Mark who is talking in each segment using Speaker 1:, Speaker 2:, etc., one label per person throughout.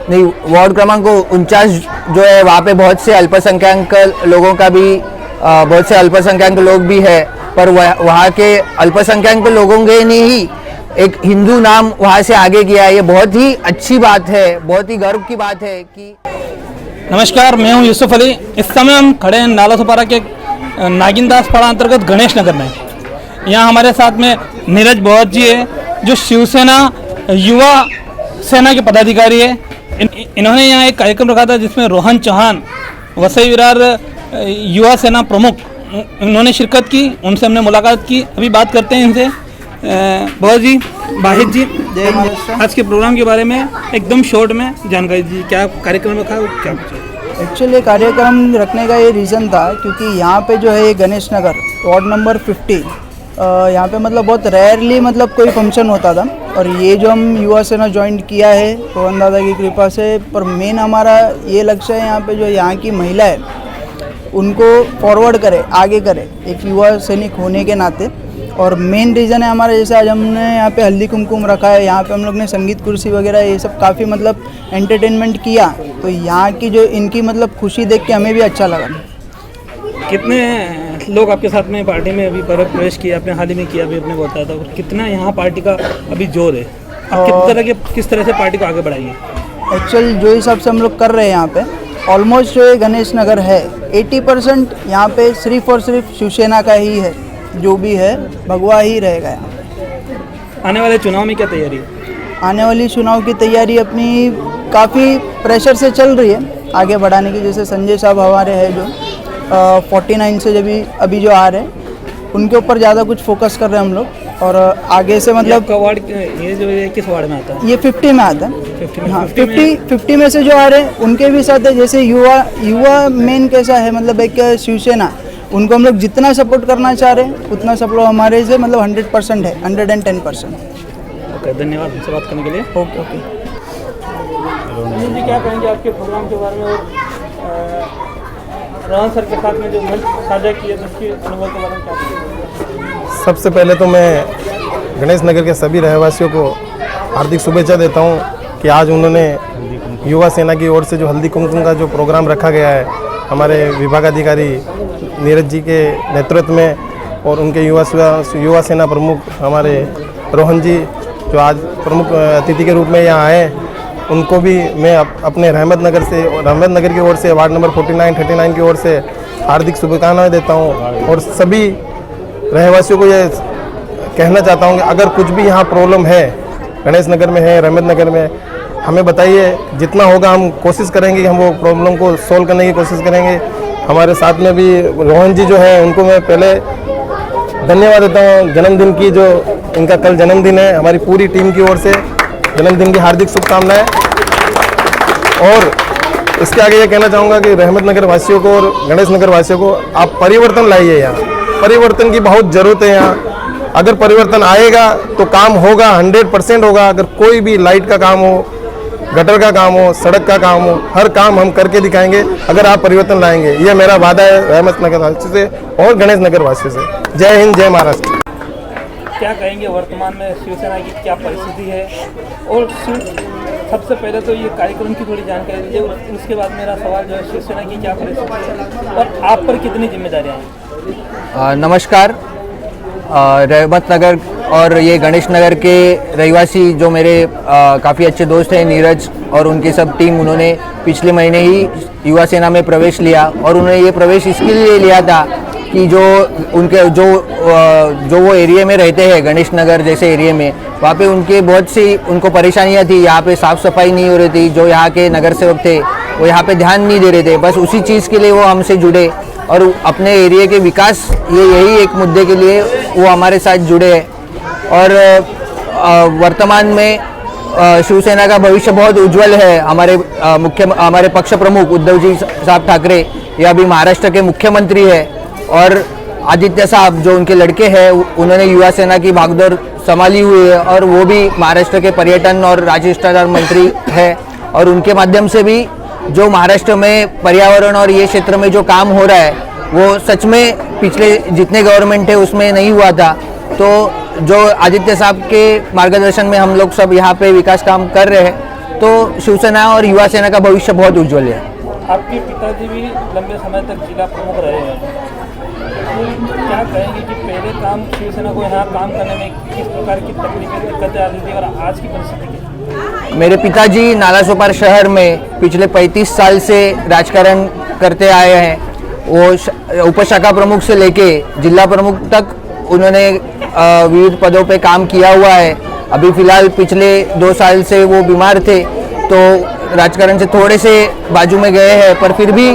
Speaker 1: नहीं, वार्ड क्रमांक 49 जो है वहाँ पे बहुत से अल्पसंख्यक लोगों का भी बहुत से अल्पसंख्यक लोग भी है, पर वहाँ के अल्पसंख्यक लोगों के ने ही एक हिंदू नाम वहाँ से आगे किया है। ये बहुत ही अच्छी बात है, बहुत ही गर्व की बात है कि
Speaker 2: नमस्कार, मैं हूं यूसुफ अली। इस समय हम खड़े हैं नालासोपारा के नागिनदास पाड़ा अंतर्गत गणेश नगर में। यहाँ हमारे साथ में नीरज बोहत जी है, जो शिवसेना युवा सेना के पदाधिकारी है। इन्होंने यहाँ एक कार्यक्रम रखा था जिसमें रोहन चौहान, वसई विरार युवा सेना प्रमुख, उन्होंने शिरकत की। उनसे हमने मुलाकात की। अभी बात करते हैं इनसे। बहुत जी, वाहिद जी, आज के प्रोग्राम के बारे में एकदम शॉर्ट में जानकारी दी। क्या कार्यक्रम रखा है, क्या
Speaker 3: एक्चुअली कार्यक्रम रखने का ये रीज़न था क्योंकि यहाँ पे जो है गणेश नगर वार्ड नंबर 50, यहाँ पे मतलब बहुत रेयरली मतलब कोई फंक्शन होता था, और ये जो हम युवा सेना ज्वाइन किया है रोहन दादा की कृपा से। पर मेन हमारा ये लक्ष्य है यहाँ पे जो यहाँ की महिला है उनको फॉरवर्ड करे, आगे करे एक युवा सैनिक होने के नाते। और मेन रीज़न है हमारा, जैसे आज हमने यहाँ पे हल्दी कुमकुम रखा है, यहाँ पे हम लोग ने संगीत कुर्सी वगैरह ये सब काफ़ी मतलब एंटरटेनमेंट किया, तो यहाँ की जो इनकी मतलब खुशी देख के हमें भी अच्छा लगा।
Speaker 2: कितने लोग आपके साथ में पार्टी में अभी प्रवेश किया, आपने हाल ही में किया, अभी आपने बताया था, कितना यहाँ पार्टी का अभी जोर है? आप किस तरह से पार्टी को आगे बढ़ाएंगे?
Speaker 3: एक्चुअल जो हिसाब से हम लोग कर रहे हैं यहाँ पे, ऑलमोस्ट जो ये गणेश नगर है 80% यहाँ पे सिर्फ और सिर्फ शिवसेना का ही है, जो भी है भगवा ही रहेगा यहाँ।
Speaker 2: आने वाले चुनाव में क्या तैयारी है?
Speaker 3: आने वाली चुनाव की तैयारी अपनी काफ़ी प्रेशर से चल रही है आगे बढ़ाने की। जैसे संजय साहब हमारे हैं जो 49 से जब अभी जो आ रहे हैं, उनके ऊपर ज़्यादा कुछ फोकस कर रहे हैं हम लोग। और आगे से मतलब
Speaker 2: वार्ड, ये जो है किस वार्ड में आता है?
Speaker 3: ये 50 में आता है। हाँ, 50 में से जो आ रहे हैं उनके भी साथ है। जैसे युवा मेन कैसा है, मतलब एक शिवसेना, उनको हम लोग जितना सपोर्ट करना चाह रहे हैं उतना सपोर्ट हमारे से मतलब 100% है, 110%।
Speaker 2: ओके, धन्यवाद हमसे बात करने के लिए।
Speaker 3: Okay okay.
Speaker 2: जी, क्या कहेंगे आपके प्रोग्राम के बारे में और रोहन सर के साथ में जो मंच साझा किया उसके अनुभव के बारे में क्या कहेंगे?
Speaker 4: सबसे पहले तो मैं गणेश नगर के सभी रहवासियों को हार्दिक शुभेच्छा देता हूं कि आज उन्होंने युवा सेना की ओर से जो हल्दी कुमकुम का जो प्रोग्राम रखा गया है हमारे विभागाधिकारी नीरज जी के नेतृत्व में, और उनके युवा सेना प्रमुख हमारे रोहन जी जो आज प्रमुख अतिथि के रूप में यहाँ आए, उनको भी मैं अपने रहमत नगर की ओर से वार्ड नंबर 39 की ओर से हार्दिक शुभकामनाएं देता हूँ। और सभी रहवासियों को ये कहना चाहता हूँ कि अगर कुछ भी यहाँ प्रॉब्लम है, गणेश नगर में है, रहमत नगर में, हमें बताइए। जितना होगा हम कोशिश करेंगे कि हम वो प्रॉब्लम को सोल्व करने की कोशिश करेंगे। हमारे साथ में भी रोहन जी जो है, उनको मैं पहले धन्यवाद देता हूँ। जन्मदिन की जो इनका कल जन्मदिन है, हमारी पूरी टीम की ओर से जन्मदिन की हार्दिक शुभकामनाएं। और इसके आगे ये कहना चाहूँगा कि रहमत नगर वासियों को और गणेश नगर वासियों को आप परिवर्तन लाइए। यहाँ परिवर्तन की बहुत ज़रूरत है। यहाँ अगर परिवर्तन आएगा तो काम होगा, 100% होगा। अगर कोई भी लाइट का काम हो, गटर का काम हो, सड़क का काम हो, हर काम हम करके दिखाएंगे अगर आप परिवर्तन लाएंगे। ये मेरा वादा है रहमत नगर वासियों से और गणेश नगर वासियों से। जय हिंद, जय महाराष्ट्र।
Speaker 2: क्या कहेंगे वर्तमान में शिवसेना की क्या परिस्थिति है? और सबसे पहले तो ये कार्यक्रम की थोड़ी जानकारी दीजिए, उसके बाद मेरा सवाल जो है शिवसेना की क्या परिस्थिति है और आप पर कितनी जिम्मेदारियाँ हैं?
Speaker 1: नमस्कार। रहमत नगर और ये गणेश नगर के रहवासी जो मेरे काफ़ी अच्छे दोस्त हैं, नीरज और उनकी सब टीम, उन्होंने पिछले महीने ही युवा सेना में प्रवेश लिया। और उन्होंने ये प्रवेश इसके लिए लिया था कि जो वो एरिया में रहते हैं, गणेश नगर जैसे एरिया में, वहाँ पे उनके बहुत सी उनको परेशानियाँ थी। यहाँ पे साफ़ सफाई नहीं हो रही थी। जो यहाँ के नगर सेवक थे वो यहाँ पे ध्यान नहीं दे रहे थे। बस उसी चीज़ के लिए वो हमसे जुड़े और अपने एरिया के विकास, यही एक मुद्दे के लिए वो हमारे साथ जुड़े हैं। और वर्तमान में शिवसेना का भविष्य बहुत उज्जवल है। हमारे पक्ष प्रमुख उद्धव जी साहब ठाकरे ये अभी महाराष्ट्र के मुख्यमंत्री है, और आदित्य साहब जो उनके लड़के हैं, उन्होंने युवा सेना की भागदौड़ संभाली हुई है, और वो भी महाराष्ट्र के पर्यटन और राजशिष्टाचार मंत्री है। और उनके माध्यम से भी जो महाराष्ट्र में पर्यावरण और ये क्षेत्र में जो काम हो रहा है, वो सच में पिछले जितने गवर्नमेंट है उसमें नहीं हुआ था। तो जो आदित्य साहब के मार्गदर्शन में हम लोग सब यहाँ पे विकास काम कर रहे हैं। तो शिवसेना और युवा सेना का भविष्य बहुत उज्जवल है।
Speaker 2: आपके पिताजी भी लंबे समय तक जिला प्रमुख रहे हैं, तो क्या कहेंगे कि पहले काम शिवसेना को यहाँ काम करने में किस प्रकार की तकलीफें दिक्कतें आती थी और आज की परिस्थिति क्या?
Speaker 1: मेरे पिताजी नालासोपारा शहर में पिछले 35 साल से राजकारण करते आए हैं। वो उपशाखा प्रमुख से लेके जिला प्रमुख तक उन्होंने विविध पदों पे काम किया हुआ है। अभी फ़िलहाल पिछले 2 साल से वो बीमार थे तो राजकारण से थोड़े से बाजू में गए हैं, पर फिर भी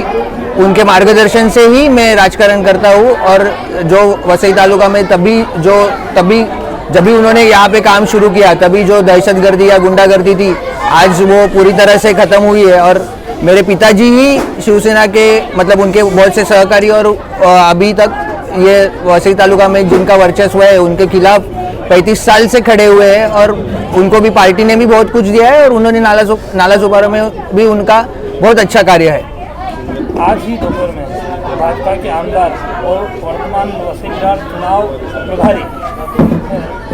Speaker 1: उनके मार्गदर्शन से ही मैं राजकारण करता हूँ। और जो वसई तालुका में तभी जब भी उन्होंने यहाँ पे काम शुरू किया तभी जो दहशतगर्दी या गुंडागर्दी थी आज वो पूरी तरह से ख़त्म हुई है। और मेरे पिताजी ही शिवसेना के मतलब उनके बहुत से सहकारी और अभी तक ये वसई तालुका में जिनका वर्चस्व है उनके खिलाफ 35 साल से खड़े हुए हैं और उनको भी पार्टी ने भी बहुत कुछ दिया है और उन्होंने नालासोपारा में भी उनका बहुत अच्छा कार्य है।
Speaker 2: आज ही दोपहर में भाजपा के आमदार और वर्तमान वसई विरार चुनाव प्रभारी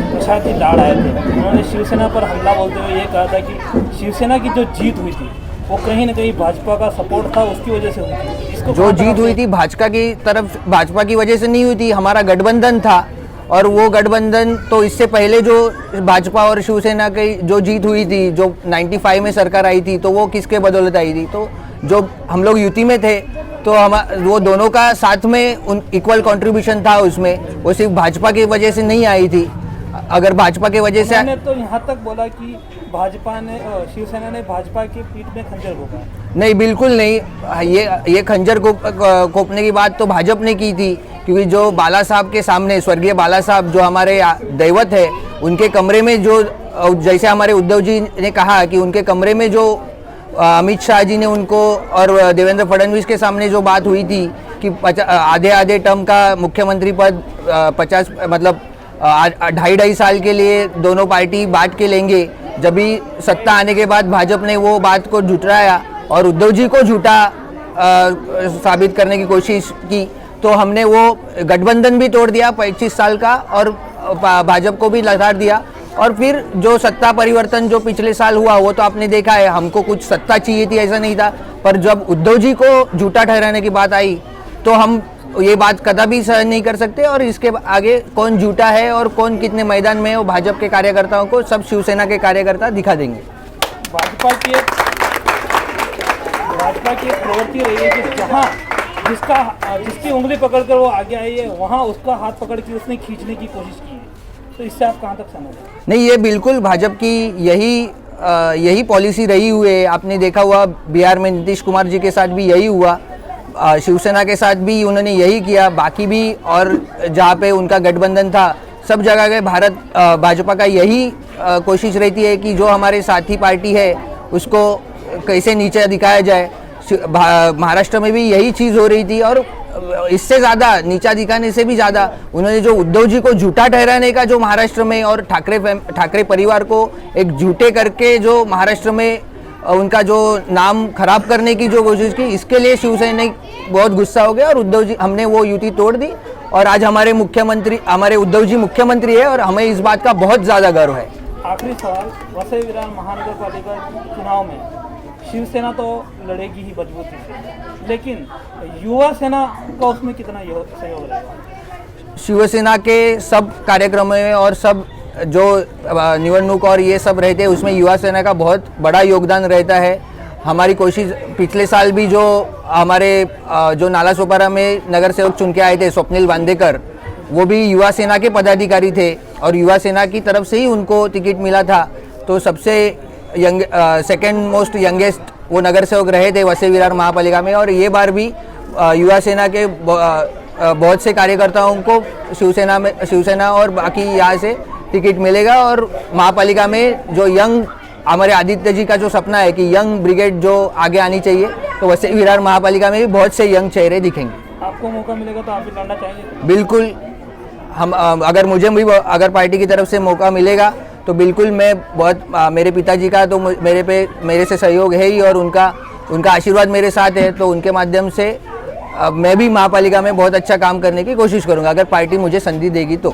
Speaker 2: प्रसाद जी लाड़ आए थे। उन्होंने शिवसेना पर हमला बोलते हुए ये कहा था कि शिवसेना की जो जीत हुई थी वो कहीं ना कहीं भाजपा का सपोर्ट था, उसकी वजह से हुई थी। इसको
Speaker 1: जो जीत हुई थी भाजपा की वजह से नहीं हुई थी, हमारा गठबंधन था। और वो गठबंधन तो इससे पहले जो भाजपा और शिवसेना की जो जीत हुई थी, जो 95 में सरकार आई थी, तो वो किसके बदौलत आई थी? तो जो हम लोग युति में थे तो वो दोनों का साथ में इक्वल कंट्रीब्यूशन था उसमें, वो सिर्फ भाजपा की वजह से नहीं आई थी। अगर भाजपा की वजह से
Speaker 2: मैंने तो यहाँ तक बोला कि भाजपा ने शिवसेना ने भाजपा की पीठ में खंजर घोंपा।
Speaker 1: नहीं, बिल्कुल नहीं। ये खंजर घोंपने की बात तो भाजपा ने की थी, क्योंकि जो बाला साहब के सामने, स्वर्गीय बाला साहब जो हमारे दैवत है, उनके कमरे में जो जैसे हमारे उद्धव जी ने कहा कि उनके कमरे में जो अमित शाह जी ने उनको और देवेंद्र फडणवीस के सामने जो बात हुई थी कि आधे टर्म का मुख्यमंत्री पद 50 मतलब 2.5 साल के लिए दोनों पार्टी बांट के लेंगे। जब भी सत्ता आने के बाद भाजपा ने वो बात को झुठलाया और उद्धव जी को झूठा साबित करने की कोशिश की, तो हमने वो गठबंधन भी तोड़ दिया 25 साल का और भाजपा को भी लताड़ दिया। और फिर जो सत्ता परिवर्तन जो पिछले साल हुआ वो तो आपने देखा है, हमको कुछ सत्ता चाहिए थी ऐसा नहीं था, पर जब उद्धव जी को झूठा ठहराने की बात आई तो हम ये बात कदापि सहन नहीं कर सकते। और इसके आगे कौन झूठा है और कौन कितने मैदान में है वो भाजपा के कार्यकर्ताओं को सब शिवसेना के कार्यकर्ता दिखा देंगे।
Speaker 2: भाजपा की एक प्रवृत्ति रही है कि जहाँ जिसकी उंगली पकड़कर वो आगे आई है वहाँ उसका हाथ पकड़ के उसने खींचने की कोशिश की है। तो इससे आप कहाँ तक सहमत हैं?
Speaker 1: नहीं, ये बिल्कुल भाजपा की यही पॉलिसी रही हुई है। आपने देखा हुआ बिहार में नीतीश कुमार जी के साथ भी यही हुआ, शिवसेना के साथ भी उन्होंने यही किया। बाकी भी और जहाँ पे उनका गठबंधन था सब जगह के भाजपा का यही कोशिश रहती है कि जो हमारे साथी पार्टी है उसको कैसे नीचे दिखाया जाए। महाराष्ट्र में भी यही चीज़ हो रही थी और इससे ज़्यादा नीचा दिखाने से भी ज़्यादा उन्होंने जो उद्धव जी को झूठा ठहराने का जो महाराष्ट्र में और ठाकरे परिवार को एक झूठे करके जो महाराष्ट्र में उनका जो नाम खराब करने की जो कोशिश की, इसके लिए शिवसेना बहुत गुस्सा हो गया और उद्धव जी हमने वो युति तोड़ दी। और आज हमारे उद्धव जी मुख्यमंत्री है और हमें इस बात का बहुत ज़्यादा गर्व है।
Speaker 2: आखिरी सवाल, वसई विरार महानगर पालिका चुनाव में शिवसेना तो लड़ेगी ही मजबूती से, लेकिन युवा सेना का उसमें कितना सहयोग रहेगा?
Speaker 1: शिवसेना के सब कार्यक्रमों में और सब जो निवडणूक और ये सब रहते हैं उसमें युवा सेना का बहुत बड़ा योगदान रहता है। हमारी कोशिश पिछले साल भी जो हमारे जो नालासोपारा में नगर सेवक चुन के आए थे स्वप्निल बांदेकर, वो भी युवा सेना के पदाधिकारी थे और युवा सेना की तरफ से ही उनको टिकट मिला था। तो सबसे सेकेंड मोस्ट यंगेस्ट वो नगर सेवक रहे थे वसई विरार महापालिका में। और ये बार भी युवा सेना के बहुत से कार्यकर्ताओं को शिवसेना और बाकी यहाँ से टिकट मिलेगा। और महापालिका में जो यंग हमारे आदित्य जी का जो सपना है कि यंग ब्रिगेड जो आगे आनी चाहिए, तो वसई विरार महापालिका में भी बहुत से यंग चेहरे दिखेंगे।
Speaker 2: आपको मौका मिलेगा तो आप भी लड़ना चाहेंगे?
Speaker 1: बिल्कुल, हम मुझे भी अगर पार्टी की तरफ से मौका मिलेगा तो बिल्कुल मैं मेरे पिताजी का तो मेरे से सहयोग है ही और उनका आशीर्वाद मेरे साथ है, तो उनके माध्यम से मैं भी महापालिका में बहुत अच्छा काम करने की कोशिश करूंगा अगर पार्टी मुझे संधि देगी तो।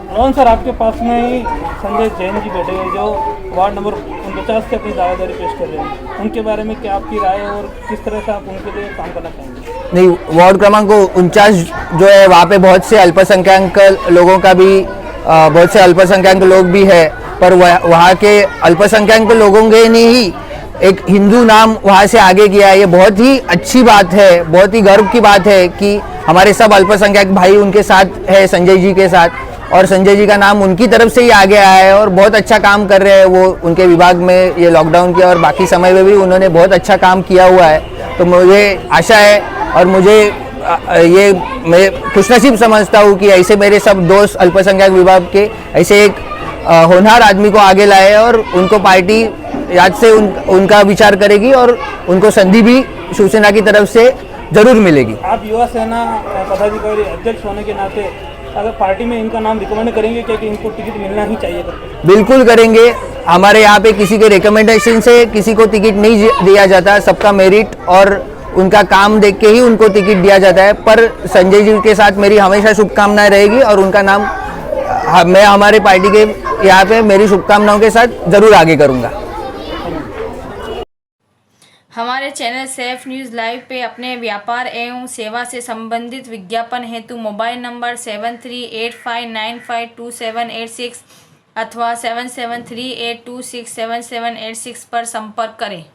Speaker 2: रोहन सर, आपके पास में ही संजय जैन जी बैठे हुए जो वार्ड नंबर 49 से अपनी दावेदारी पेश कर रहे हैं, उनके बारे में क्या आपकी राय है और किस तरह से आप उनके लिए काम करना चाहेंगे?
Speaker 1: नहीं, वार्ड क्रमांक 49 जो है वहाँ पे बहुत से अल्पसंख्यक लोगों का भी बहुत से अल्पसंख्यक लोग भी है, पर वहाँ के अल्पसंख्यक लोगों के ने ही एक हिंदू नाम वहाँ से आगे किया है। ये बहुत ही अच्छी बात है, बहुत ही गर्व की बात है कि हमारे सब अल्पसंख्यक भाई उनके साथ है, संजय जी के साथ, और संजय जी का नाम उनकी तरफ से ही आगे आया है और बहुत अच्छा काम कर रहे हैं वो उनके विभाग में। ये लॉकडाउन के और बाकी समय में भी उन्होंने बहुत अच्छा काम किया हुआ है। तो मुझे आशा है और मुझे ये मैं खुशनसीब समझता हूँ कि ऐसे मेरे सब दोस्त अल्पसंख्यक विभाग के ऐसे एक होनहार आदमी को आगे लाए और उनको पार्टी याद से उनका विचार करेगी और उनको संधि भी शिवसेना की तरफ से जरूर मिलेगी।
Speaker 2: आप युवा सेना पदाधिकारी अध्यक्ष होने के नाते अगर पार्टी में इनका नाम रिकमेंड करेंगे क्या कि इनको टिकट मिलना ही चाहिए करके?
Speaker 1: बिल्कुल करेंगे। हमारे यहाँ पे किसी के रिकमेंडेशन से किसी को टिकट नहीं दिया जाता, सबका मेरिट और उनका काम देख के ही उनको टिकट दिया जाता है। पर संजय जी के साथ मेरी हमेशा शुभकामनाएं रहेगी और उनका नाम मैं हमारे पार्टी के यहाँ पे मेरी शुभकामनाओं के साथ जरूर आगे करूँगा।
Speaker 5: हमारे चैनल सेफ न्यूज़ लाइव पे अपने व्यापार एवं सेवा से संबंधित विज्ञापन हेतु मोबाइल नंबर 7385952786 अथवा 7738267786 पर संपर्क करें।